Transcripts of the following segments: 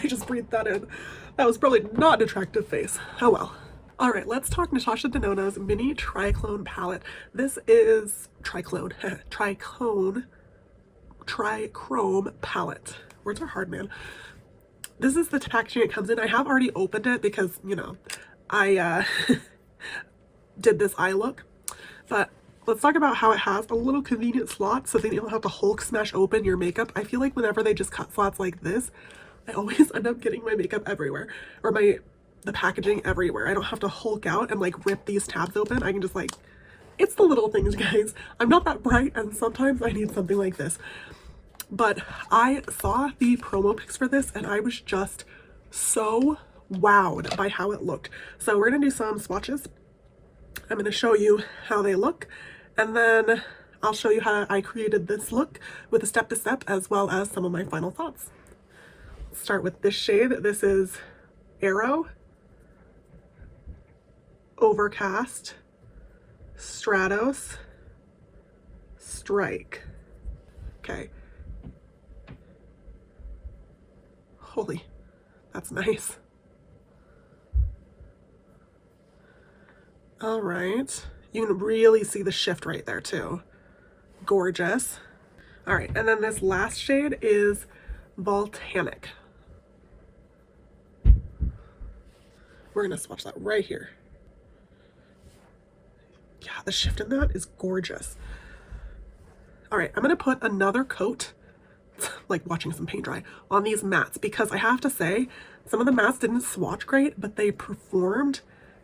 I just breathed that in. That was probably not an attractive face. Oh well. All right, let's talk Natasha Denona's mini Triclone palette. This is Triclone Trichrome palette. Words are hard, man. This is the packaging it comes in. I have already opened it because, you know, I did this eye look. But let's talk about how it has a little convenient slot so that you don't have to Hulk smash open your makeup. I feel like whenever they just cut slots like this, I always end up getting my makeup everywhere, or the packaging everywhere. I don't have to Hulk out and like rip these tabs open. I can just like, it's the little things, guys. I'm not that bright, and sometimes I need something like this. But I saw the promo pics for this and I was just so wowed by how it looked. So we're gonna do some swatches. I'm gonna show you how they look, and then I'll show you how I created this look with a step-to-step, as well as some of my final thoughts. Let's start with this shade. This is Arrow, Overcast, Stratos, Strike. Okay. Holy, that's nice. All right, you can really see the shift right there too. Gorgeous. All right, and then this last shade is Volcanic. We're gonna swatch that right here. Yeah, the shift in that is gorgeous. All right, I'm gonna put another coat, like watching some paint dry, on these mattes, because I have to say, some of the mattes didn't swatch great, but they performed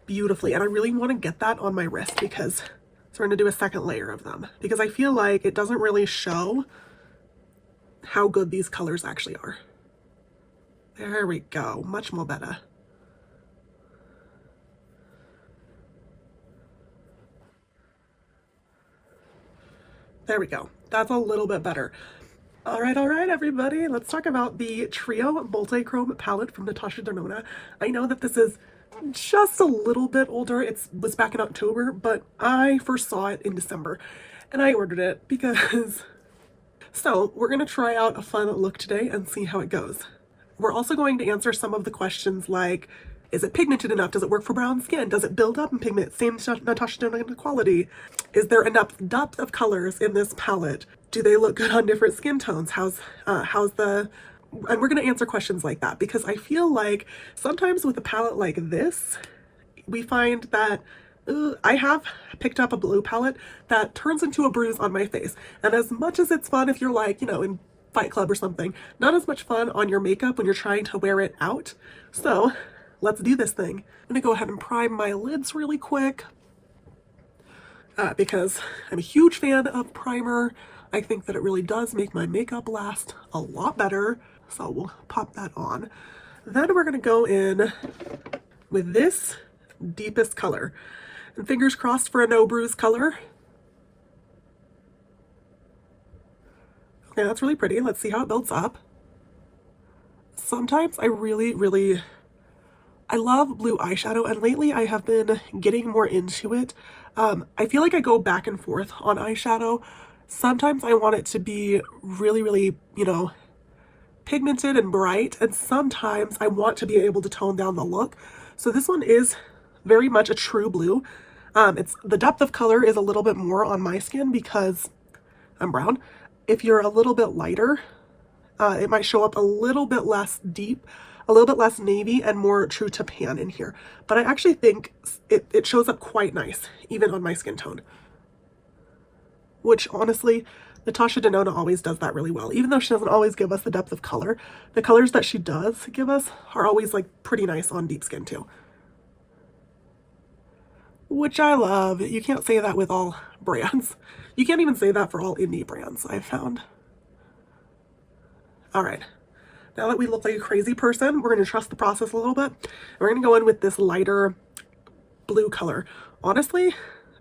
beautifully, and I really want to get that on my wrist, because so we're going to do a second layer of them, because I feel like it doesn't really show how good these colors actually are. There we go, much more better. There we go, that's a little bit better. All right, everybody, let's talk about the Trio Multi-Chrome palette from Natasha Denona. I know that this is just a little bit older. It was back in October, but I first saw it in December and I ordered it because... So we're going to try out a fun look today and see how it goes. We're also going to answer some of the questions like, is it pigmented enough? Does it work for brown skin? Does it build up in pigment? Same Natasha Denona quality. Is there enough depth of colors in this palette? Do they look good on different skin tones? How's the... And we're going to answer questions like that, because I feel like sometimes with a palette like this, we find that I have picked up a blue palette that turns into a bruise on my face. And as much as it's fun if you're like, you know, in Fight Club or something, not as much fun on your makeup when you're trying to wear it out. So let's do this thing. I'm going to go ahead and prime my lids really quick because I'm a huge fan of primer. I think that it really does make my makeup last a lot better. So we'll pop that on. Then we're going to go in with this deepest color. And fingers crossed for a no bruise color. Okay, that's really pretty. Let's see how it builds up. Sometimes I love blue eyeshadow, and lately I have been getting more into it. I feel like I go back and forth on eyeshadow. Sometimes I want it to be really, you know, pigmented and bright, and sometimes I want to be able to tone down the look. So this one is very much a true blue. It's the depth of color is a little bit more on my skin because I'm brown. If you're a little bit lighter, it might show up a little bit less deep, a little bit less navy, and more true to pan in here. But I actually think it shows up quite nice, even on my skin tone. Which honestly, Natasha Denona always does that really well. Even though she doesn't always give us the depth of color, the colors that she does give us are always like pretty nice on deep skin too. Which I love. You can't say that with all brands. You can't even say that for all indie brands, I've found. All right, now that we look like a crazy person, we're going to trust the process a little bit. We're going to go in with this lighter blue color. Honestly,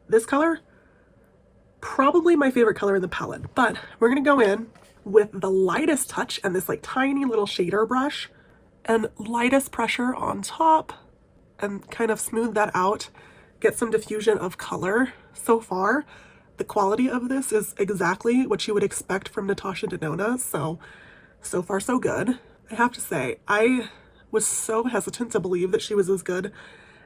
this color, probably my favorite color in the palette, but we're going to go in with the lightest touch and this like tiny little shader brush and lightest pressure on top and kind of smooth that out, get some diffusion of color. So far, the quality of this is exactly what you would expect from Natasha Denona, so far so good. I have to say, I was so hesitant to believe that she was as good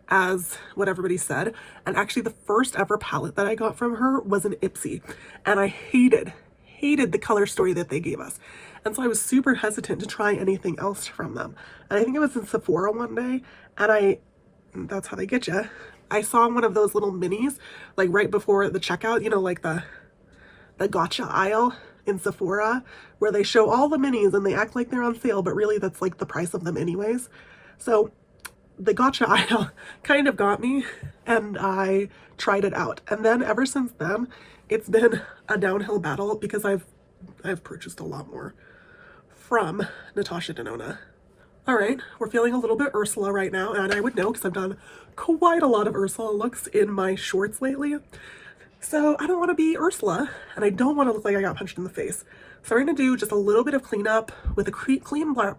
as what everybody said. And actually the first ever palette that I got from her was an Ipsy. And I hated the color story that they gave us. And so I was super hesitant to try anything else from them. And I think I was in Sephora one day, and that's how they get you. I saw one of those little minis, like right before the checkout, you know, like the gotcha aisle in Sephora, where they show all the minis and they act like they're on sale, but really that's like the price of them anyways. So the gotcha aisle kind of got me, and I tried it out. And then ever since then, it's been a downhill battle because I've purchased a lot more from Natasha Denona. All right, we're feeling a little bit Ursula right now, and I would know because I've done quite a lot of Ursula looks in my shorts lately. So I don't want to be Ursula, and I don't want to look like I got punched in the face. So we're going to do just a little bit of cleanup with a clean brush.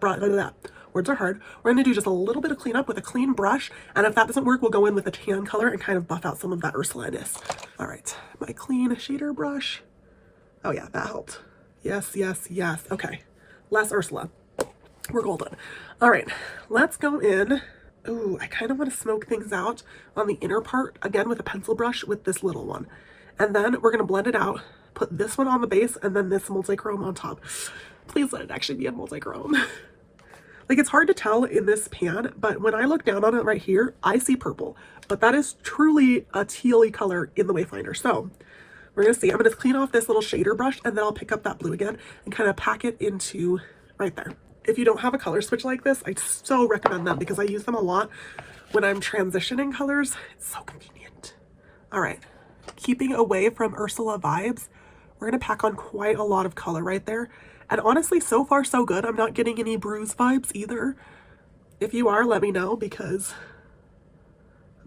Words are hard. We're going to do just a little bit of cleanup with a clean brush, and if that doesn't work, we'll go in with a tan color and kind of buff out some of that Ursula-ness. All right, my clean shader brush. Oh yeah, that helped. Yes, yes, yes. Okay, less Ursula. We're golden. All right, let's go in. Ooh, I kind of want to smoke things out on the inner part, again with a pencil brush with this little one. And then we're going to blend it out, put this one on the base, and then this multi-chrome on top. Please let it actually be a multi-chrome. Like, it's hard to tell in this pan, but when I look down on it right here, I see purple. But that is truly a tealy color in the Wayfinder. So we're going to see. I'm going to clean off this little shader brush, and then I'll pick up that blue again and kind of pack it into right there. If you don't have a color switch like this, I so recommend them because I use them a lot when I'm transitioning colors. It's so convenient. All right, keeping away from Ursula vibes, we're going to pack on quite a lot of color right there. And honestly, so far so good. I'm not getting any bruise vibes either. If you are, let me know because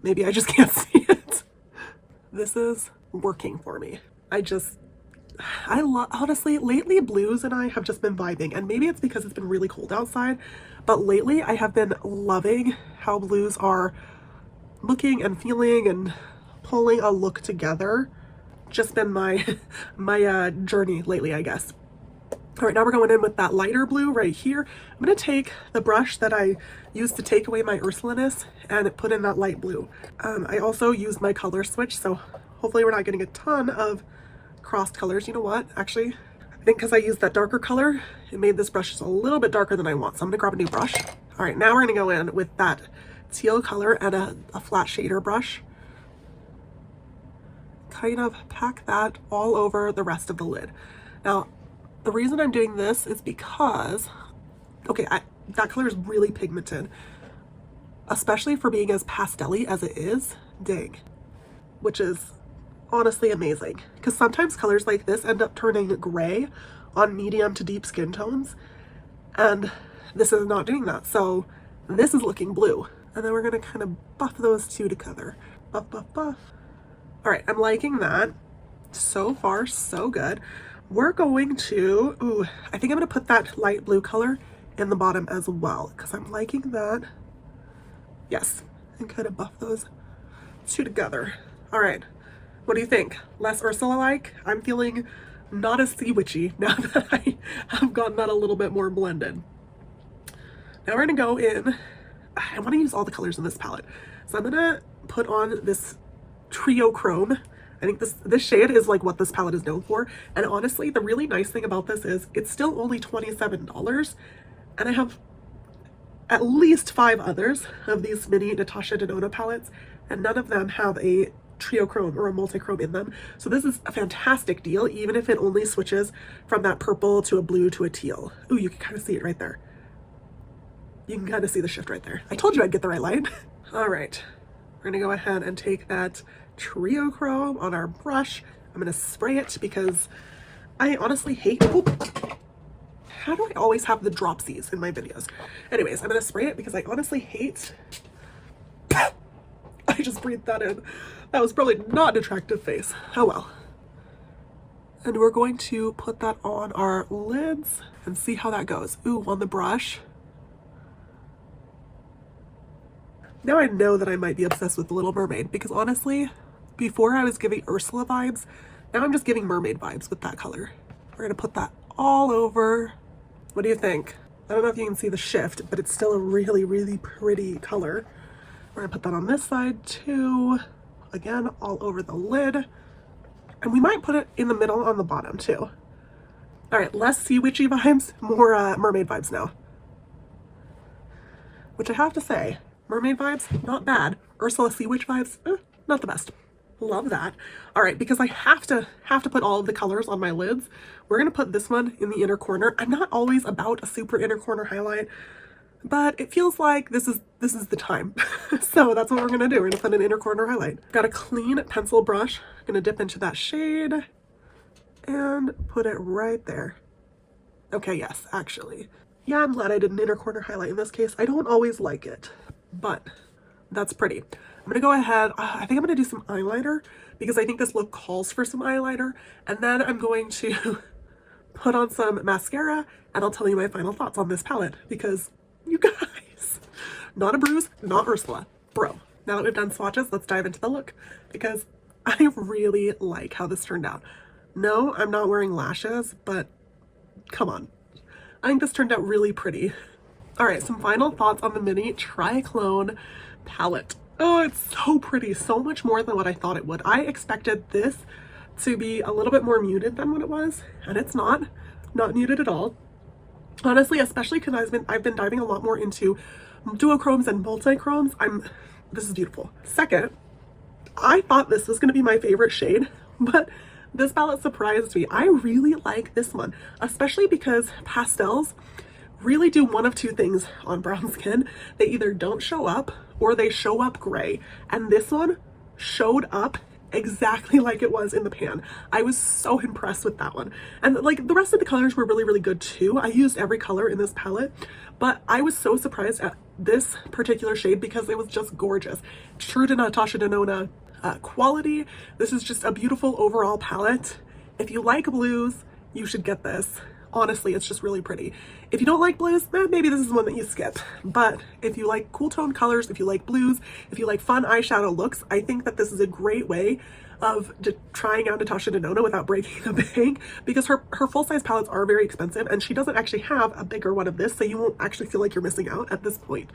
maybe I just can't see it. This is working for me. I love, honestly, lately blues and I have just been vibing, and maybe it's because it's been really cold outside, but lately I have been loving how blues are looking and feeling and pulling a look together. Just been my journey lately, I guess. All right, now we're going in with that lighter blue right here. I'm going to take the brush that I used to take away my Ursula-ness and put in that light blue. I also used my color switch, so hopefully we're not getting a ton of crossed colors. You know what? Actually, I think because I used that darker color, it made this brush just a little bit darker than I want. So I'm going to grab a new brush. All right, now we're going to go in with that teal color and a flat shader brush. Kind of pack that all over the rest of the lid. Now, the reason I'm doing this is because, okay, that color is really pigmented, especially for being as pastel-y as it is. Dang. Which is honestly amazing, because sometimes colors like this end up turning gray on medium to deep skin tones, and this is not doing that. So this is looking blue, and then we're going to kind of buff those two together. Buff, buff, buff. All right, I'm liking that. So far, so good. We're going to, ooh, I think I'm going to put that light blue color in the bottom as well, because I'm liking that. Yes, and kind of buff those two together. All right, what do you think? Less Ursula-like? I'm feeling not as sea witchy now that I have gotten that a little bit more blended. Now we're going to go in, I want to use all the colors in this palette. So I'm going to put on this Triochrome. I think this shade is like what this palette is known for. And honestly, the really nice thing about this is it's still only $27. And I have at least 5 others of these mini Natasha Denona palettes, and none of them have a Triochrome or a multi-chrome in them. So this is a fantastic deal, even if it only switches from that purple to a blue to a teal. Ooh, you can kind of see it right there. You can kind of see the shift right there. I told you I'd get the right light. All right, we're gonna go ahead and take that Triochrome on our brush. I'm gonna spray it because I honestly hate, oh, how do I always have the dropsies in my videos? Anyways, I'm gonna spray it because I honestly hate, I just breathed that in. That was probably not an attractive face. Oh well. And we're going to put that on our lids and see how that goes. Ooh, on the brush. Now I know that I might be obsessed with The Little Mermaid, because honestly, before I was giving Ursula vibes, now I'm just giving mermaid vibes with that color. We're gonna put that all over. What do you think? I don't know if you can see the shift, but it's still a really, really pretty color. We're gonna put that on this side too. Again, all over the lid. And we might put it in the middle on the bottom too. All right, less sea witchy vibes, more mermaid vibes now. Which I have to say, mermaid vibes, not bad. Ursula sea witch vibes, not the best. Love that. All right, because I have to put all of the colors on my lids, we're gonna put this one in the inner corner. I'm not always about a super inner corner highlight, but it feels like this is the time. So that's what we're gonna do. We're gonna put an inner corner highlight. Got a clean pencil brush. I'm gonna dip into that shade and put it right there. Okay, yes, actually. Yeah, I'm glad I did an inner corner highlight in this case. I don't always like it, but that's pretty. I'm gonna go ahead, I think I'm gonna do some eyeliner because I think this look calls for some eyeliner. And then I'm going to put on some mascara and I'll tell you my final thoughts on this palette because you guys, not a bruise, not Ursula, bro. Now that we've done swatches, let's dive into the look because I really like how this turned out. No, I'm not wearing lashes, but come on. I think this turned out really pretty. All right, some final thoughts on the mini Triochrome palette. Oh, it's so pretty, so much more than what I thought it would. I expected this to be a little bit more muted than what it was, and it's not muted at all. Honestly, especially because I've been diving a lot more into duochromes and multi-chromes. This is beautiful. Second, I thought this was gonna be my favorite shade, but this palette surprised me. I really like this one, especially because pastels really do one of two things on brown skin. They either don't show up or they show up gray. And this one showed up exactly like it was in the pan. I was so impressed with that one. And like the rest of the colors were really, really good too. I used every color in this palette, but I was so surprised at this particular shade because it was just gorgeous. True to Natasha Denona quality. This is just a beautiful overall palette. If you like blues, you should get this. Honestly, it's just really pretty. If you don't like blues, maybe this is one that you skip. But if you like cool tone colors, if you like blues, if you like fun eyeshadow looks, I think that this is a great way of trying out Natasha Denona without breaking the bank, because her full-size palettes are very expensive and she doesn't actually have a bigger one of this, so you won't actually feel like you're missing out at this point.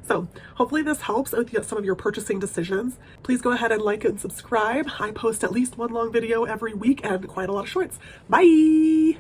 So hopefully this helps with some of your purchasing decisions. Please go ahead and like and subscribe. I post at least one long video every week and quite a lot of shorts. Bye!